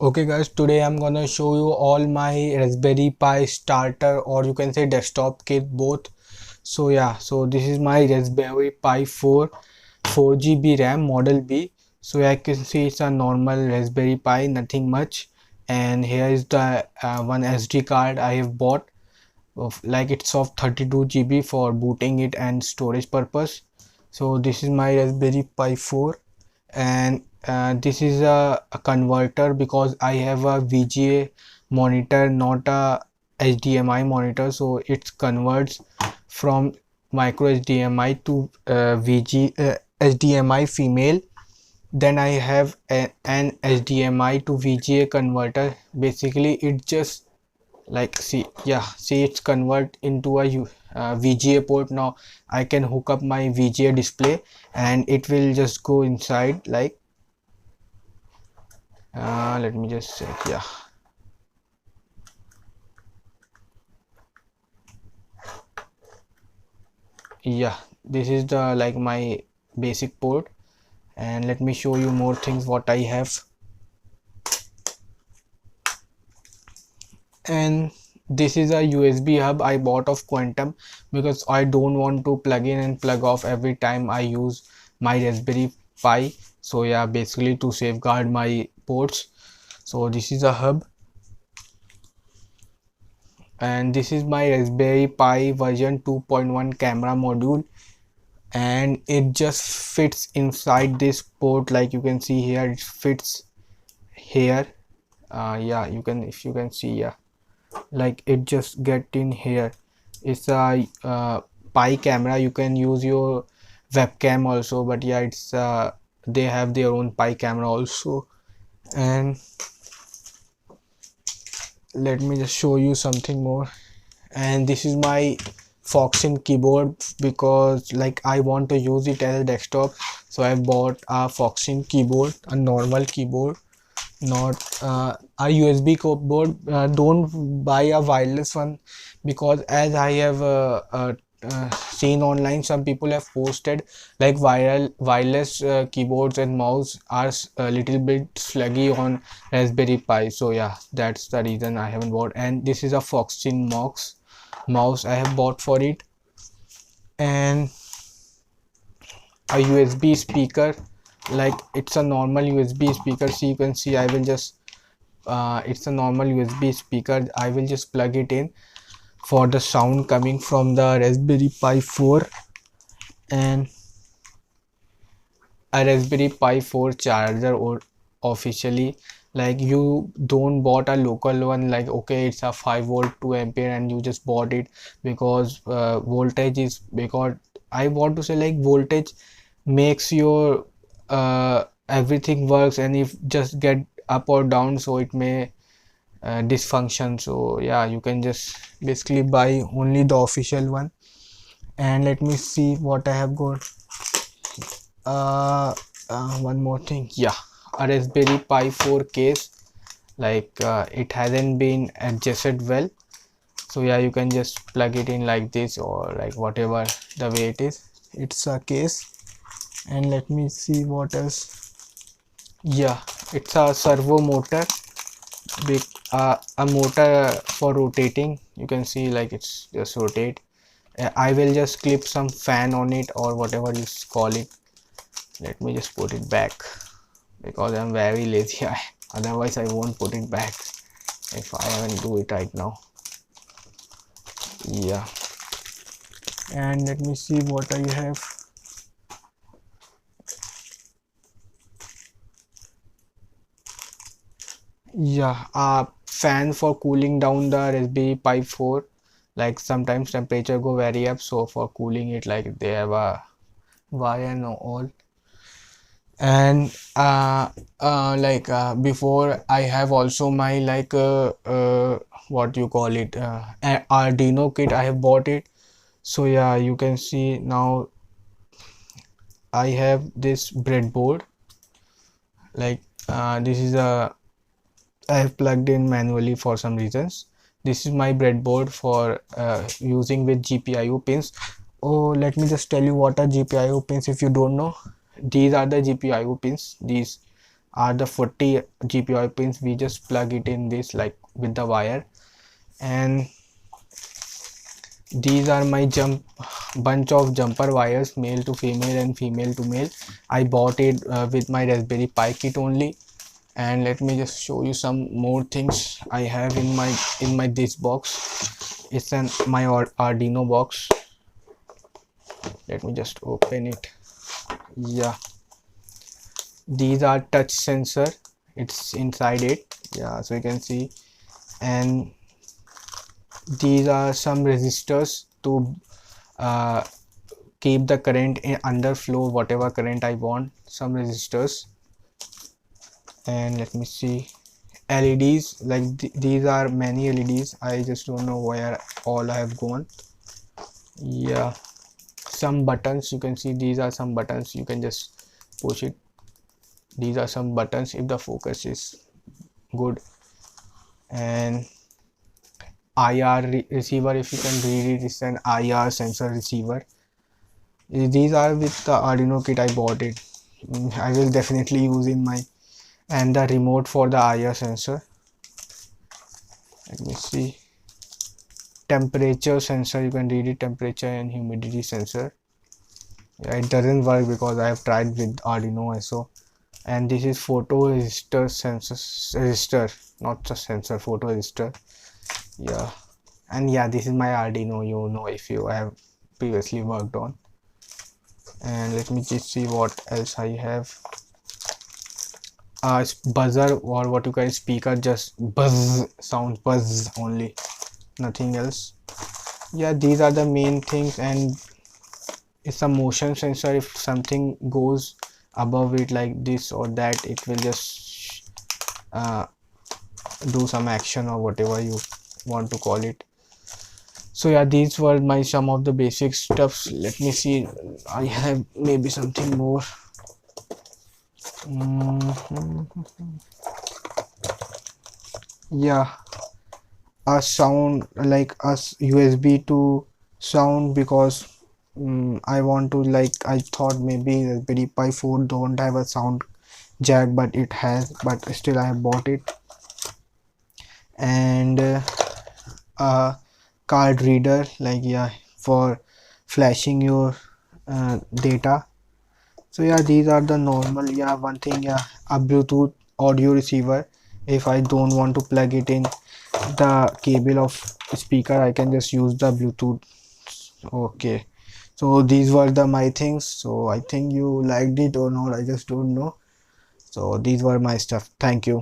Okay guys, today I'm gonna show you all my Raspberry Pi starter, or you can say desktop kit both. So this is my Raspberry Pi 4 4GB RAM model B. So I can see it's a normal Raspberry Pi, nothing much. And here is the one SD card I have bought of, like, it's of 32GB for booting it and storage purpose. So this is my Raspberry Pi 4, and this is a converter because I have a VGA monitor, not a HDMI monitor, so it converts from micro HDMI to HDMI female. Then I have an HDMI to VGA converter. Basically it just, like, see it's convert into a VGA port. Now I can hook up my VGA display and it will just go inside, like, let me just check. This is the, like, my basic port. And let me show you more things what I have. And this is a USB hub I bought of Quantum because I don't want to plug in and plug off every time I use my Raspberry Pi. So yeah, basically to safeguard my ports. So this is a hub, and this is my Raspberry Pi version 2.1 camera module, and it just fits inside this port. Like you can see here, it fits here. You can, if you can see, like, it just get in here. It's a Pi camera. You can use your webcam also, but yeah, it's they have their own Pi camera also. And let me just show you something more. And this is my Foxin keyboard because, like, I want to use it as a desktop, so I bought a Foxin keyboard, a normal keyboard, not a USB keyboard. Don't buy a wireless one, because as I have seen online, some people have posted like wireless keyboards and mouse are a little bit sluggy on Raspberry Pi. So yeah, that's the reason I haven't bought. And this is a Foxin mouse I have bought for it, and a USB speaker. Like, it's a normal USB speaker. So you can see, I will just it's a normal USB speaker. I will just plug it in for the sound coming from the Raspberry Pi 4, and a Raspberry Pi 4 charger, or officially, like, you don't bought a local one, like, okay, it's a 5 volt 2 ampere and you just bought it because voltage is, because I want to say, like, voltage makes your everything works, and if just get up or down, so it may dysfunction. So yeah, you can just basically buy only the official one. And let me see what I have got. One more thing, a Raspberry Pi 4 case. Like, it hasn't been adjusted well, so yeah, you can just plug it in like this, or like whatever the way it is. It's a case. And let me see what else. It's a servo motor, big a motor for rotating. You can see, like, it's just rotate. I will just clip some fan on it, or whatever you call it. Let me just put it back because I'm very lazy. Otherwise I won't put it back if I haven't do it right now. And let me see what I have. A fan for cooling down the Raspberry Pi 4. Like, sometimes temperature go very up, so for cooling it, like, they have a wire and all. And before, I have also my, like, what you call it, Arduino kit. I have bought it. So yeah, you can see now I have this breadboard. Like, this is a, I have plugged in manually for some reasons. This is my breadboard for using with GPIO pins. Oh, let me just tell you what are GPIO pins if you don't know. These are the GPIO pins. These are the 40 GPIO pins. We just plug it in this like with the wire, and these are my bunch of jumper wires, male to female and female to male. I bought it with my Raspberry Pi kit only. And let me just show you some more things I have in my this box. It's my Arduino box. Let me just open it. Yeah, these are touch sensor, it's inside it. Yeah, so you can see. And these are some resistors to keep the current under flow, whatever current I want. Some resistors. And let me see, LEDs, like these are many LEDs. I just don't know where all I have gone. Yeah, some buttons, you can see these are some buttons, you can just push it. These are some buttons if the focus is good. And IR receiver, if you can read it, it's an IR sensor receiver. These are with the Arduino kit, I bought it. I will definitely use in my. And the remote for the IR sensor. Let me see, temperature sensor, you can read it, temperature and humidity sensor. Yeah, it doesn't work because I have tried with Arduino also. And this is photoresistor sensor, resistor, not just sensor, photoresistor. Yeah, and yeah, this is my Arduino, you know, if you have previously worked on. And let me just see what else I have. Buzzer, or what you call speaker, just buzz sound, buzz only, nothing else. Yeah, these are the main things. And it's a motion sensor. If something goes above it like this or that, it will just do some action or whatever you want to call it. So yeah, these were my some of the basic stuffs. Let me see, I have maybe something more. Yeah, a sound, like a USB to sound, because I want to, like, I thought maybe the Raspberry Pi 4 don't have a sound jack, but it has, but still I have bought it. And a card reader, like, yeah, for flashing your data. So yeah, these are the normal. Yeah, one thing, yeah, a Bluetooth audio receiver. If I don't want to plug it in the cable of speaker, I can just use the Bluetooth. Okay, so these were my things. So I think you liked it or not, I just don't know. So these were my stuff. Thank you.